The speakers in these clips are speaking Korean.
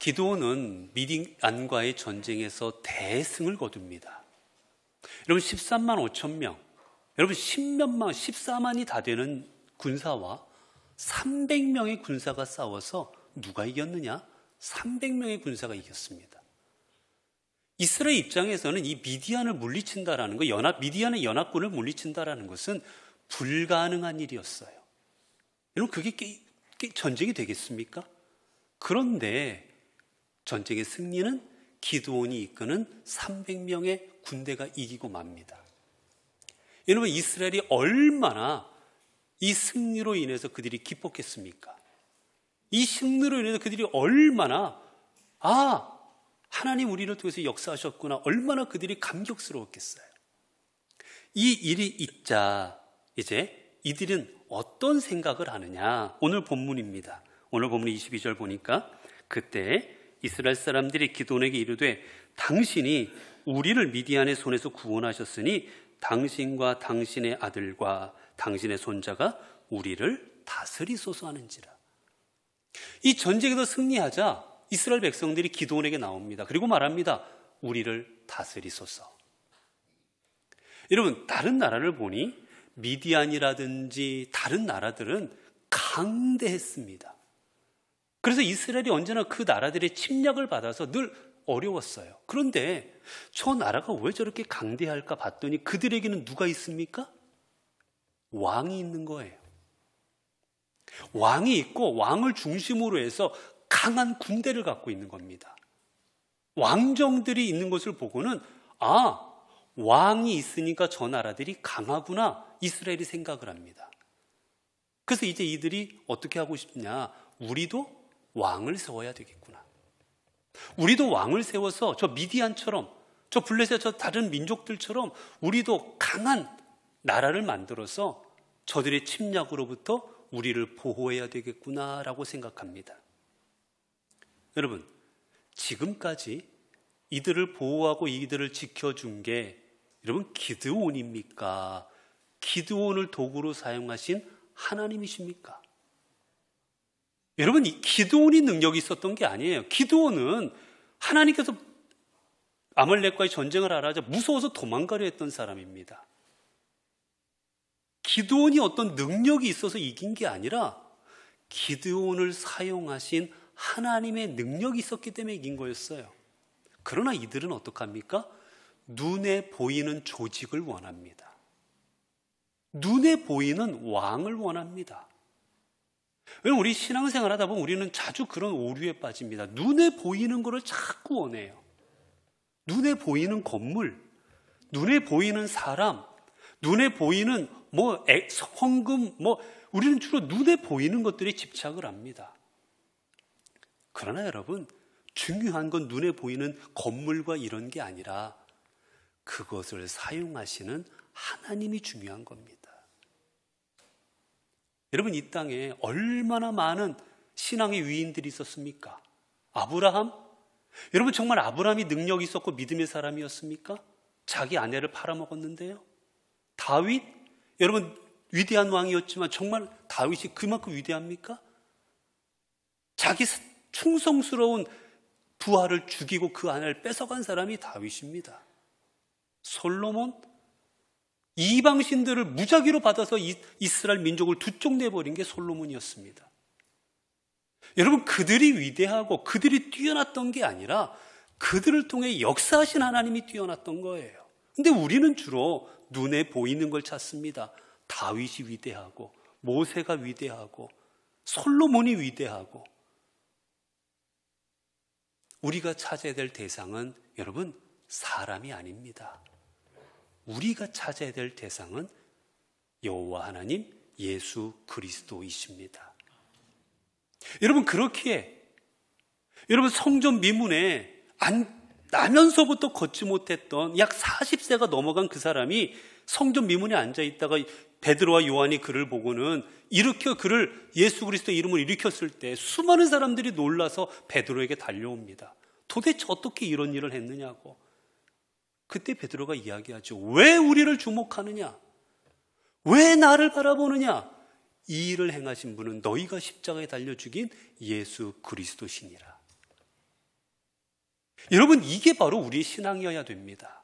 기드온은 미디안과의 전쟁에서 대승을 거둡니다. 여러분 13만 5천 명, 여러분 14만이 다 되는 군사와 300명의 군사가 싸워서 누가 이겼느냐? 300명의 군사가 이겼습니다. 이스라엘 입장에서는 이 미디안을 물리친다라는 거, 미디안의 연합군을 물리친다라는 것은 불가능한 일이었어요. 여러분 그게 전쟁이 되겠습니까? 그런데 전쟁의 승리는 기드온이 이끄는 300명의 군대가 이기고 맙니다. 여러분 이스라엘이 얼마나 이 승리로 인해서 그들이 기뻤겠습니까? 이 승리로 인해서 그들이 얼마나 하나님 우리를 통해서 역사하셨구나, 얼마나 그들이 감격스러웠겠어요. 이 일이 있자 이제 이들은 어떤 생각을 하느냐, 오늘 본문입니다. 오늘 본문 22절 보니까 그때 이스라엘 사람들이 기드온에게 이르되 당신이 우리를 미디안의 손에서 구원하셨으니 당신과 당신의 아들과 당신의 손자가 우리를 다스리소서 하는지라. 이 전쟁에서 승리하자 이스라엘 백성들이 기드온에게 나옵니다. 그리고 말합니다. 우리를 다스리소서. 여러분 다른 나라를 보니 미디안이라든지 다른 나라들은 강대했습니다. 그래서 이스라엘이 언제나 그 나라들의 침략을 받아서 늘 어려웠어요. 그런데 저 나라가 왜 저렇게 강대할까 봤더니 그들에게는 누가 있습니까? 왕이 있는 거예요. 왕이 있고 왕을 중심으로 해서 강한 군대를 갖고 있는 겁니다. 왕정들이 있는 것을 보고는 왕이 있으니까 저 나라들이 강하구나, 이스라엘이 생각을 합니다. 그래서 이제 이들이 어떻게 하고 싶냐, 우리도 왕을 세워야 되겠구나. 우리도 왕을 세워서 저 미디안처럼, 저 블레셋, 저 다른 민족들처럼 우리도 강한 나라를 만들어서 저들의 침략으로부터 우리를 보호해야 되겠구나라고 생각합니다. 여러분, 지금까지 이들을 보호하고 이들을 지켜준 게 여러분 기드온입니까? 기드온을 도구로 사용하신 하나님이십니까? 여러분, 이 기드온이 능력이 있었던 게 아니에요. 기드온은 하나님께서 아말렉과의 전쟁을 하라자 무서워서 도망가려 했던 사람입니다. 기드온이 어떤 능력이 있어서 이긴 게 아니라 기드온을 사용하신 하나님의 능력이 있었기 때문에 이긴 거였어요. 그러나 이들은 어떡합니까? 눈에 보이는 조직을 원합니다. 눈에 보이는 왕을 원합니다. 우리 신앙생활 하다 보면 우리는 자주 그런 오류에 빠집니다. 눈에 보이는 거를 자꾸 원해요. 눈에 보이는 건물, 눈에 보이는 사람, 눈에 보이는 헌금, 우리는 주로 눈에 보이는 것들에 집착을 합니다. 그러나 여러분, 중요한 건 눈에 보이는 건물과 이런 게 아니라 그것을 사용하시는 하나님이 중요한 겁니다. 여러분, 이 땅에 얼마나 많은 신앙의 위인들이 있었습니까? 아브라함? 여러분, 정말 아브라함이 능력이 있었고 믿음의 사람이었습니까? 자기 아내를 팔아먹었는데요. 다윗? 여러분, 위대한 왕이었지만 정말 다윗이 그만큼 위대합니까? 자기 충성스러운 부하를 죽이고 그 아내를 뺏어간 사람이 다윗입니다. 솔로몬? 이방신들을 무작위로 받아서 이스라엘 민족을 두 쪽 내버린 게 솔로몬이었습니다. 여러분, 그들이 위대하고 그들이 뛰어났던 게 아니라 그들을 통해 역사하신 하나님이 뛰어났던 거예요. 근데 우리는 주로 눈에 보이는 걸 찾습니다. 다윗이 위대하고 모세가 위대하고 솔로몬이 위대하고. 우리가 찾아야 될 대상은 여러분 사람이 아닙니다. 우리가 찾아야 될 대상은 여호와 하나님 예수 그리스도이십니다. 여러분, 그렇기에 여러분 성전 미문에 나면서부터 걷지 못했던 약 40세가 넘어간 그 사람이 성전 미문에 앉아있다가 베드로와 요한이 그를 보고는 그를 예수 그리스도 이름으로 일으켰을 때 수많은 사람들이 놀라서 베드로에게 달려옵니다. 도대체 어떻게 이런 일을 했느냐고. 그때 베드로가 이야기하죠. 왜 우리를 주목하느냐? 왜 나를 바라보느냐? 이 일을 행하신 분은 너희가 십자가에 달려 죽인 예수 그리스도시니라. 여러분, 이게 바로 우리의 신앙이어야 됩니다.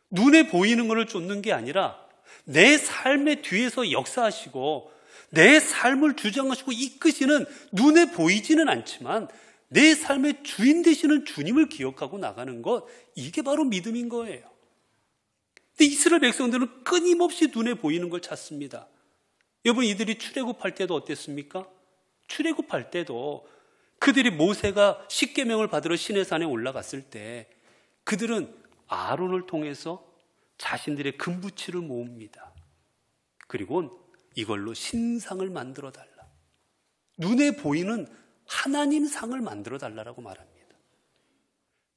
눈에 보이는 것을 쫓는 게 아니라 내 삶의 뒤에서 역사하시고 내 삶을 주장하시고 이끄시는, 눈에 보이지는 않지만 내 삶의 주인 되시는 주님을 기억하고 나가는 것, 이게 바로 믿음인 거예요. 근데 이스라엘 백성들은 끊임없이 눈에 보이는 걸 찾습니다. 여러분, 이들이 출애굽할 때도 어땠습니까? 출애굽할 때도 그들이 모세가 십계명을 받으러 시내산에 올라갔을 때 그들은 아론을 통해서 자신들의 금부치를 모읍니다. 그리고 이걸로 신상을 만들어 달라. 눈에 보이는 하나님 상을 만들어 달라고 말합니다.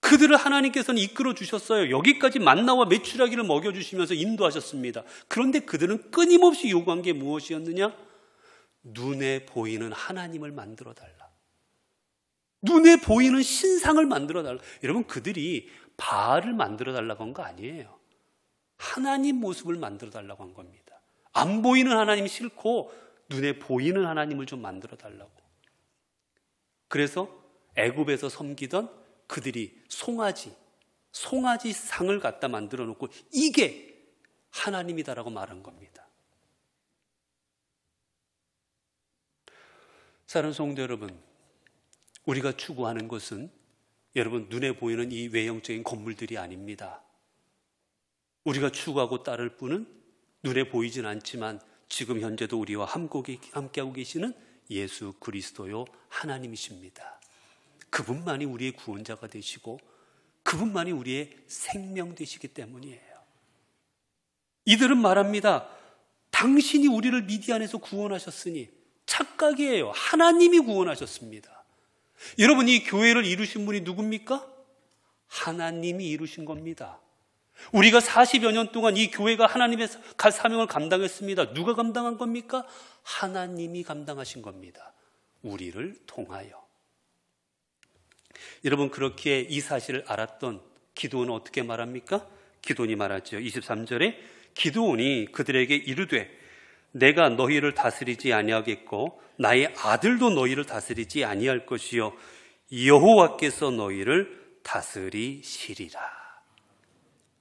그들을 하나님께서는 이끌어 주셨어요. 여기까지 만나와 메추라기를 먹여주시면서 인도하셨습니다. 그런데 그들은 끊임없이 요구한 게 무엇이었느냐? 눈에 보이는 하나님을 만들어 달라. 눈에 보이는 신상을 만들어 달라. 여러분, 그들이 바알을 만들어 달라고 한 거 아니에요. 하나님 모습을 만들어 달라고 한 겁니다. 안 보이는 하나님 싫고 눈에 보이는 하나님을 좀 만들어 달라고. 그래서 애굽에서 섬기던 그들이 송아지 상을 갖다 만들어 놓고 이게 하나님이다라고 말한 겁니다. 사랑하는 성도 여러분, 우리가 추구하는 것은 여러분 눈에 보이는 이 외형적인 건물들이 아닙니다. 우리가 추구하고 따를 분은 눈에 보이진 않지만 지금 현재도 우리와 함께하고 계시는 예수 그리스도요 하나님이십니다. 그분만이 우리의 구원자가 되시고 그분만이 우리의 생명 되시기 때문이에요. 이들은 말합니다. 당신이 우리를 미디안에서 구원하셨으니, 착각이에요. 하나님이 구원하셨습니다. 여러분, 이 교회를 이루신 분이 누굽니까? 하나님이 이루신 겁니다. 우리가 40여 년 동안 이 교회가 하나님의 사명을 감당했습니다. 누가 감당한 겁니까? 하나님이 감당하신 겁니다. 우리를 통하여. 여러분, 그렇게 이 사실을 알았던 기드온은 어떻게 말합니까? 기드온이 말하죠. 23절에 기드온이 그들에게 이르되 내가 너희를 다스리지 아니하겠고 나의 아들도 너희를 다스리지 아니할 것이요 여호와께서 너희를 다스리시리라.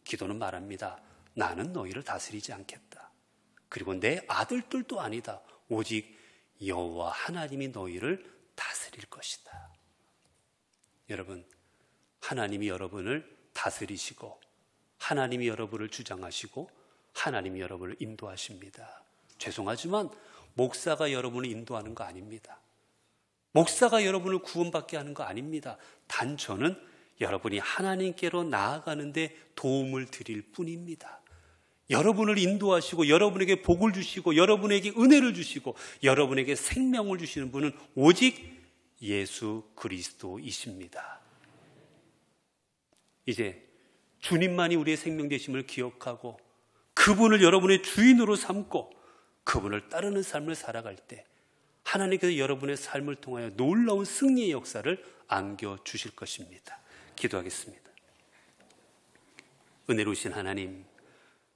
기도는 말합니다. 나는 너희를 다스리지 않겠다. 그리고 내 아들들도 아니다. 오직 여호와 하나님이 너희를 다스릴 것이다. 여러분, 하나님이 여러분을 다스리시고 하나님이 여러분을 주장하시고 하나님이 여러분을 인도하십니다. 죄송하지만 목사가 여러분을 인도하는 거 아닙니다. 목사가 여러분을 구원받게 하는 거 아닙니다. 단 저는 여러분이 하나님께로 나아가는데 도움을 드릴 뿐입니다. 여러분을 인도하시고 여러분에게 복을 주시고 여러분에게 은혜를 주시고 여러분에게 생명을 주시는 분은 오직 예수 그리스도이십니다. 이제 주님만이 우리의 생명 되심을 기억하고 그분을 여러분의 주인으로 삼고 그분을 따르는 삶을 살아갈 때 하나님께서 여러분의 삶을 통하여 놀라운 승리의 역사를 안겨주실 것입니다. 기도하겠습니다. 은혜로우신 하나님,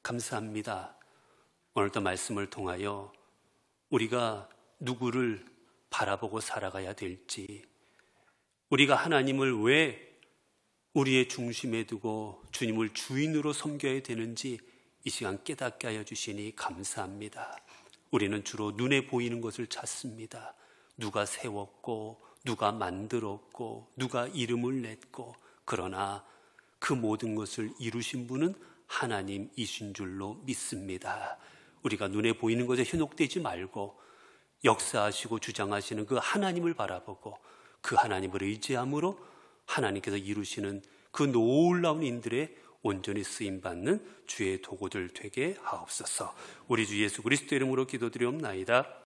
감사합니다. 오늘도 말씀을 통하여 우리가 누구를 바라보고 살아가야 될지, 우리가 하나님을 왜 우리의 중심에 두고 주님을 주인으로 섬겨야 되는지 이 시간 깨닫게 하여 주시니 감사합니다. 우리는 주로 눈에 보이는 것을 찾습니다. 누가 세웠고 누가 만들었고 누가 이름을 냈고, 그러나 그 모든 것을 이루신 분은 하나님이신 줄로 믿습니다. 우리가 눈에 보이는 것에 현혹되지 말고 역사하시고 주장하시는 그 하나님을 바라보고 그 하나님을 의지함으로 하나님께서 이루시는 그 놀라운 인들의 온전히 쓰임받는 주의 도구들 되게 하옵소서. 우리 주 예수 그리스도 이름으로 기도드리옵나이다.